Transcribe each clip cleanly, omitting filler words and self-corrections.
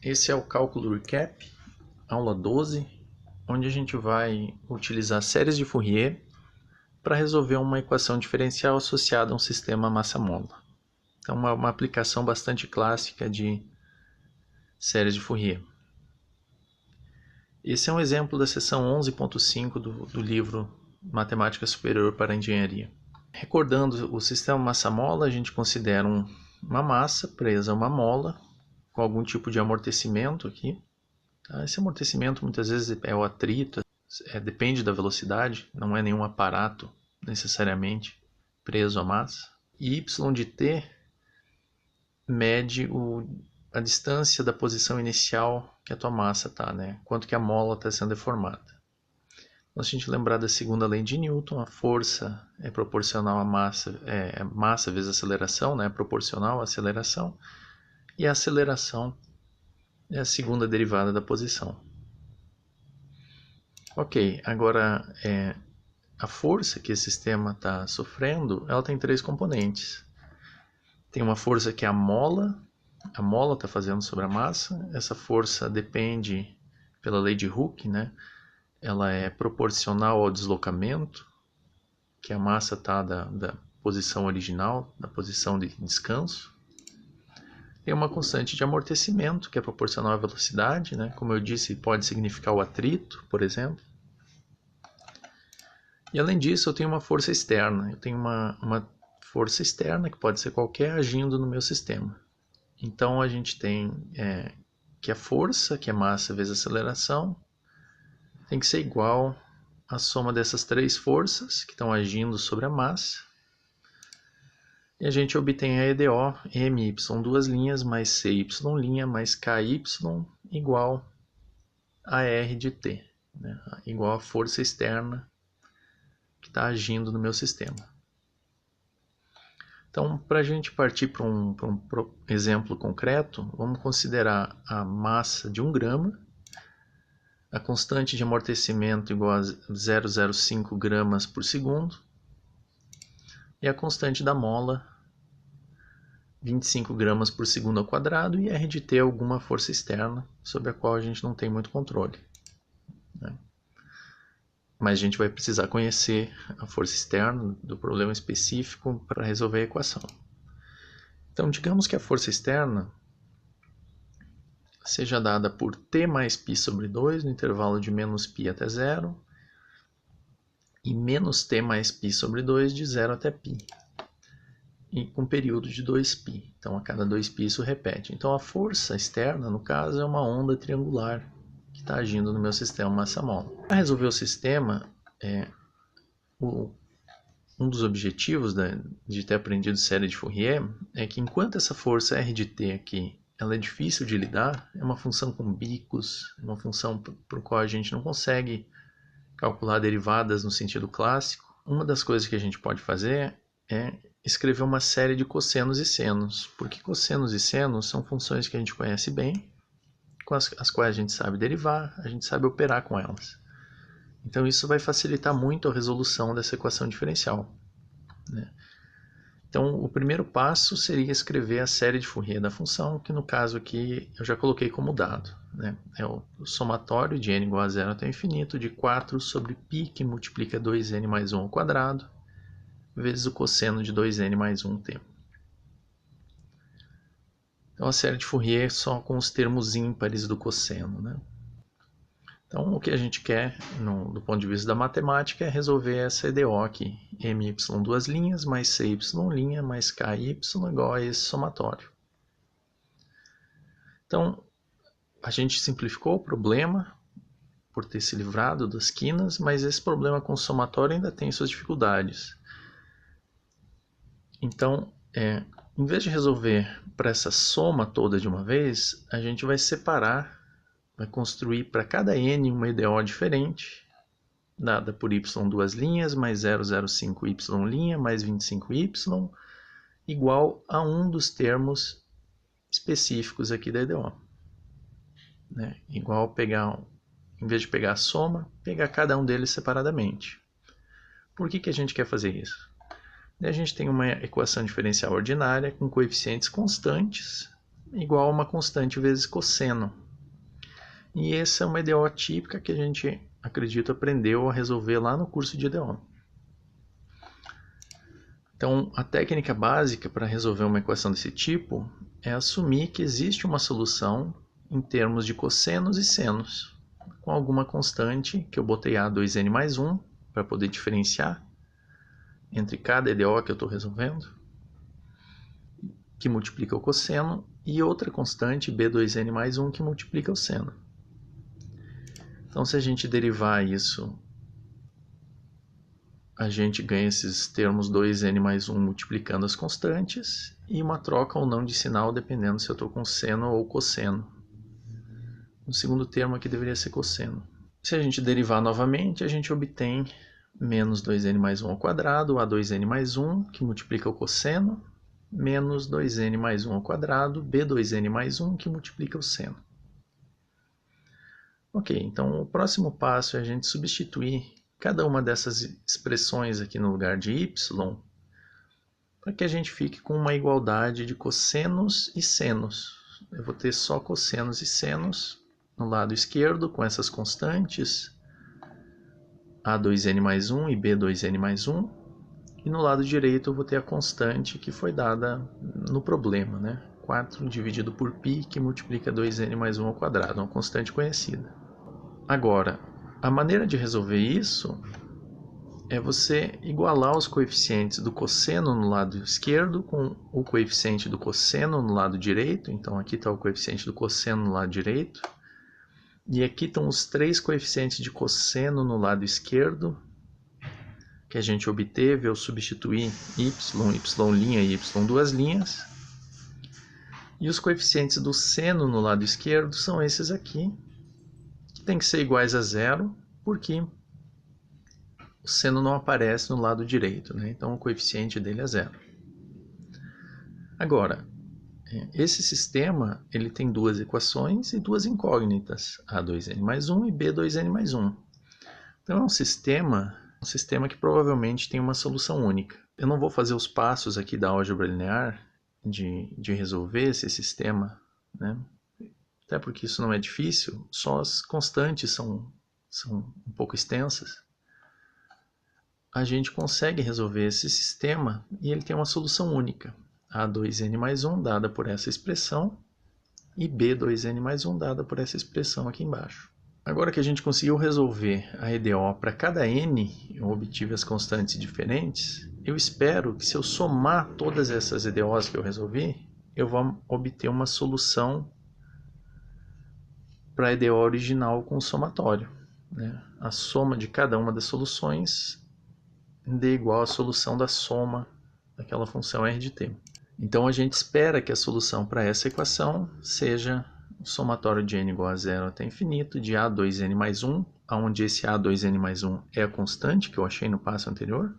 Esse é o cálculo recap, aula 12, onde a gente vai utilizar séries de Fourier para resolver uma equação diferencial associada a um sistema massa-mola. Então, uma aplicação bastante clássica de séries de Fourier. Esse é um exemplo da seção 11.5 do livro Matemática Superior para a Engenharia. Recordando o sistema massa-mola, a gente considera uma massa presa a uma mola com algum tipo de amortecimento aqui. Tá? Esse amortecimento muitas vezes é o atrito, depende da velocidade, não é nenhum aparato necessariamente preso à massa. E y de t mede a distância da posição inicial que a tua massa está, né? Quanto que a mola está sendo deformada. Então, se a gente lembrar da segunda lei de Newton, a força é proporcional à massa, massa vezes aceleração, né? É proporcional à aceleração, e a aceleração é a segunda derivada da posição. Ok, agora a força que esse sistema está sofrendo, ela tem três componentes. Tem uma força que é a mola está fazendo sobre a massa. Essa força depende pela lei de Hooke, né? Ela é proporcional ao deslocamento, que a massa está da posição original, da posição de descanso. Tem uma constante de amortecimento, que é proporcional à velocidade, né? Como eu disse, pode significar o atrito, por exemplo. E além disso, eu tenho uma força externa. Eu tenho uma força externa, que pode ser qualquer, agindo no meu sistema. Então, a gente tem que a força, que é massa vezes aceleração, tem que ser igual à soma dessas três forças que estão agindo sobre a massa. E a gente obtém a EDO, my, duas linhas, mais cy, mais ky, igual a r de t, né? Igual a força externa que está agindo no meu sistema. Então, para a gente partir para um exemplo concreto, vamos considerar a massa de 1 grama, a constante de amortecimento igual a 0,05 gramas por segundo, e a constante da mola, 25 gramas por segundo ao quadrado, e R de T alguma força externa, sobre a qual a gente não tem muito controle, né? Mas a gente vai precisar conhecer a força externa do problema específico para resolver a equação. Então, digamos que a força externa seja dada por T mais π sobre 2, no intervalo de menos π até 0, e menos T mais π sobre 2, de 0 até π. E com período de 2π. Então, a cada 2π isso repete. Então, a força externa, no caso, é uma onda triangular que está agindo no meu sistema massa-mola. Para resolver o sistema, um dos objetivos de ter aprendido série de Fourier é que enquanto essa força R de T aqui ela é difícil de lidar, é uma função com bicos, uma função por qual a gente não consegue calcular derivadas no sentido clássico, uma das coisas que a gente pode fazer é escrever uma série de cossenos e senos, porque cossenos e senos são funções que a gente conhece bem, com as quais a gente sabe derivar, a gente sabe operar com elas. Então isso vai facilitar muito a resolução dessa equação diferencial, né? Então o primeiro passo seria escrever a série de Fourier da função, que no caso aqui eu já coloquei como dado, né? É o somatório de n igual a 0 até o infinito de 4 sobre π, que multiplica 2n mais 1 ao quadrado, vezes o cosseno de 2n mais 1t. Então a série de Fourier só com os termos ímpares do cosseno, né? Então o que a gente quer, do ponto de vista da matemática, é resolver essa EDO aqui. My duas linhas, mais cy linha, mais ky igual a esse somatório. Então a gente simplificou o problema por ter se livrado das quinas, mas esse problema com somatório ainda tem suas dificuldades. Então, em vez de resolver para essa soma toda de uma vez, a gente vai separar, vai construir para cada n uma EDO diferente, dada por y duas linhas, mais 0,05 y linha, mais 25y, igual a um dos termos específicos aqui da EDO. Né? Igual pegar, em vez de pegar a soma, pegar cada um deles separadamente. Por que a gente quer fazer isso? A gente tem uma equação diferencial ordinária com coeficientes constantes, igual a uma constante vezes cosseno. E essa é uma EDO típica que a gente, acredito, aprendeu a resolver lá no curso de EDO. Então, a técnica básica para resolver uma equação desse tipo é assumir que existe uma solução em termos de cossenos e senos, com alguma constante, que eu botei A2n mais 1, para poder diferenciar entre cada EDO que eu estou resolvendo, que multiplica o cosseno, e outra constante, B2n mais 1, que multiplica o seno. Então, se a gente derivar isso, a gente ganha esses termos 2n mais 1 multiplicando as constantes e uma troca ou não de sinal, dependendo se eu estou com seno ou cosseno. O segundo termo aqui deveria ser cosseno. Se a gente derivar novamente, a gente obtém menos 2n mais 1 ao quadrado, A2n mais 1, que multiplica o cosseno, menos 2n mais 1 ao quadrado, B2n mais 1, que multiplica o seno. Ok, então o próximo passo é a gente substituir cada uma dessas expressões aqui no lugar de y, para que a gente fique com uma igualdade de cossenos e senos. Eu vou ter só cossenos e senos no lado esquerdo, com essas constantes, A2n mais 1 e B2n mais 1. E no lado direito eu vou ter a constante que foi dada no problema, né? 4 dividido por π, que multiplica 2n mais 1 ao quadrado, uma constante conhecida. Agora, a maneira de resolver isso é você igualar os coeficientes do cosseno no lado esquerdo com o coeficiente do cosseno no lado direito. Então aqui está o coeficiente do cosseno no lado direito. E aqui estão os três coeficientes de cosseno no lado esquerdo, que a gente obteve ao substituir y, y' e y duas linhas. E os coeficientes do seno no lado esquerdo são esses aqui, que tem que ser iguais a zero, porque o seno não aparece no lado direito, né? Então o coeficiente dele é zero. Agora, esse sistema ele tem duas equações e duas incógnitas, A2n mais 1 e B2n mais 1. Então é um sistema que provavelmente tem uma solução única. Eu não vou fazer os passos aqui da álgebra linear de resolver esse sistema, né? Até porque isso não é difícil, só as constantes são um pouco extensas. A gente consegue resolver esse sistema e ele tem uma solução única. A2n mais 1 dada por essa expressão e B2n mais 1 dada por essa expressão aqui embaixo. Agora que a gente conseguiu resolver a EDO para cada n, eu obtive as constantes diferentes, eu espero que se eu somar todas essas EDOs que eu resolvi, eu vou obter uma solução para a EDO original com o somatório, né? A soma de cada uma das soluções dê igual à solução da soma daquela função r de t. Então a gente espera que a solução para essa equação seja o somatório de n igual a zero até infinito de A2n mais 1, onde esse A2n mais 1 é a constante que eu achei no passo anterior,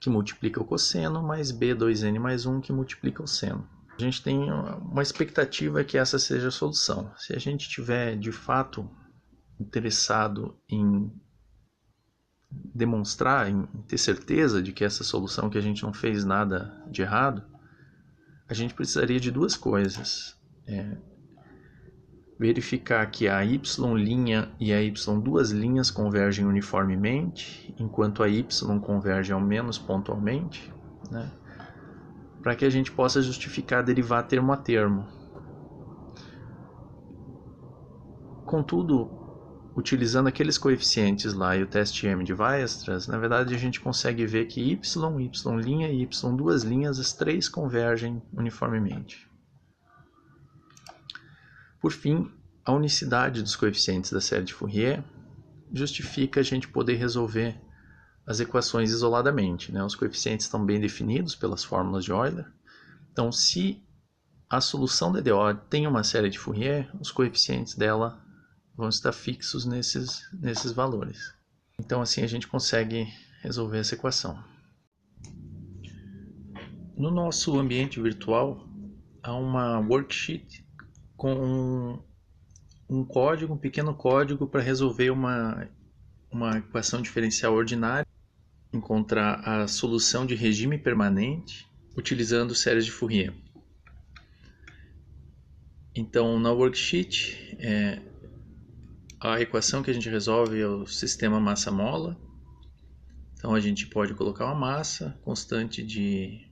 que multiplica o cosseno, mais B2n mais 1, que multiplica o seno. A gente tem uma expectativa que essa seja a solução. Se a gente estiver de fato interessado em demonstrar, em ter certeza de que essa solução, que a gente não fez nada de errado, a gente precisaria de duas coisas. Verificar que a y' e a y duas linhas convergem uniformemente, enquanto a y converge ao menos pontualmente, né? Para que a gente possa justificar derivar termo a termo. Contudo, utilizando aqueles coeficientes lá e o teste M de Weierstrass, na verdade a gente consegue ver que y', y' e y duas linhas, as três convergem uniformemente. Por fim, a unicidade dos coeficientes da série de Fourier justifica a gente poder resolver as equações isoladamente, né? Os coeficientes estão bem definidos pelas fórmulas de Euler. Então, se a solução da EDO tem uma série de Fourier, os coeficientes dela vão estar fixos nesses valores. Então, assim a gente consegue resolver essa equação. No nosso ambiente virtual, há uma worksheet com um pequeno código para resolver uma equação diferencial ordinária, encontrar a solução de regime permanente utilizando séries de Fourier. Então, na worksheet, a equação que a gente resolve é o sistema massa-mola. Então, a gente pode colocar uma massa constante de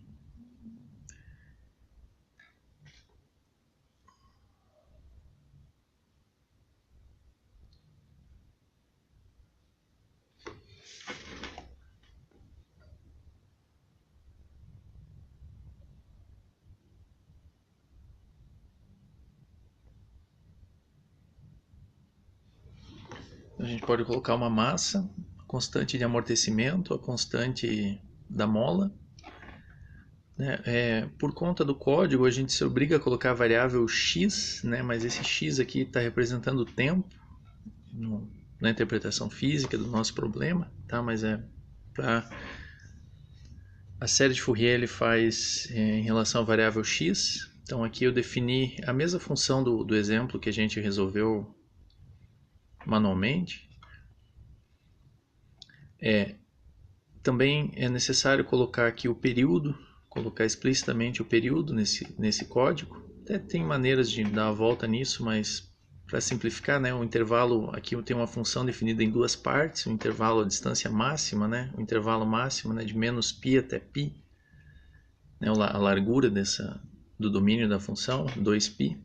a gente pode colocar uma massa, a constante de amortecimento, a constante da mola. Por conta do código, a gente se obriga a colocar a variável x, né, mas esse x aqui está representando o tempo na interpretação física do nosso problema, tá? Mas para a série de Fourier ele faz em relação à variável x. Então aqui eu defini a mesma função do exemplo que a gente resolveu manualmente. Também é necessário colocar aqui o período, colocar explicitamente o período nesse código. Até tem maneiras de dar a volta nisso, mas para simplificar, né, o intervalo aqui tem uma função definida em duas partes, o intervalo, a distância máxima, né, o intervalo máximo, né, de menos π até π, né, a largura do domínio da função, 2π.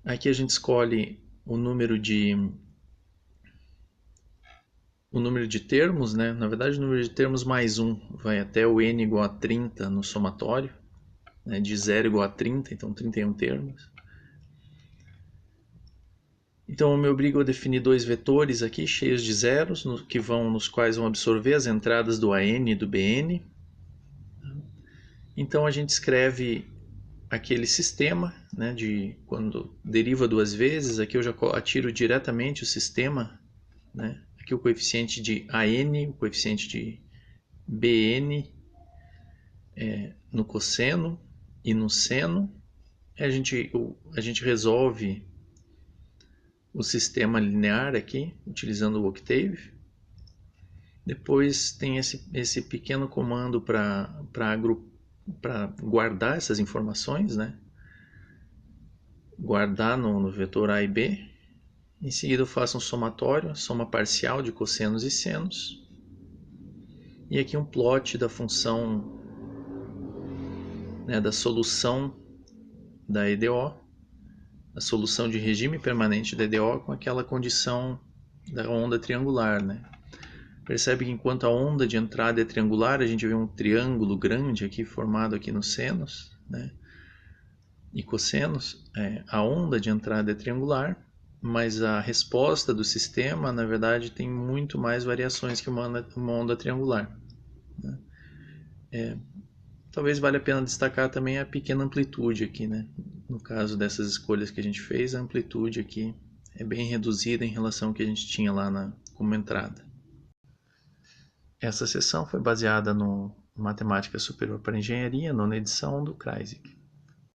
Aqui a gente escolhe o número de termos, né? Na verdade, o número de termos mais 1 vai até o n igual a 30 no somatório, né? De 0 igual a 30, então 31 termos. Então eu me obrigo a definir dois vetores aqui, cheios de zeros, nos quais vão absorver as entradas do AN e do BN. Então a gente escreve aquele sistema, né, de quando deriva duas vezes, aqui eu já atiro diretamente o sistema, né? Aqui o coeficiente de AN, o coeficiente de BN no cosseno e no seno. A gente resolve o sistema linear aqui, utilizando o Octave. Depois tem esse pequeno comando para guardar essas informações, né? Guardar no vetor A e B. Em seguida eu faço um somatório, soma parcial de cossenos e senos. E aqui um plot da função, né, da solução da EDO, a solução de regime permanente da EDO com aquela condição da onda triangular, né? Percebe que enquanto a onda de entrada é triangular, a gente vê um triângulo grande aqui formado aqui nos senos, né? E cossenos. A onda de entrada é triangular, mas a resposta do sistema, na verdade, tem muito mais variações que uma onda triangular, né? Talvez valha a pena destacar também a pequena amplitude aqui, né? No caso dessas escolhas que a gente fez, a amplitude aqui é bem reduzida em relação ao que a gente tinha lá como entrada. Essa sessão foi baseada no Matemática Superior para Engenharia, nona edição do Kreisig.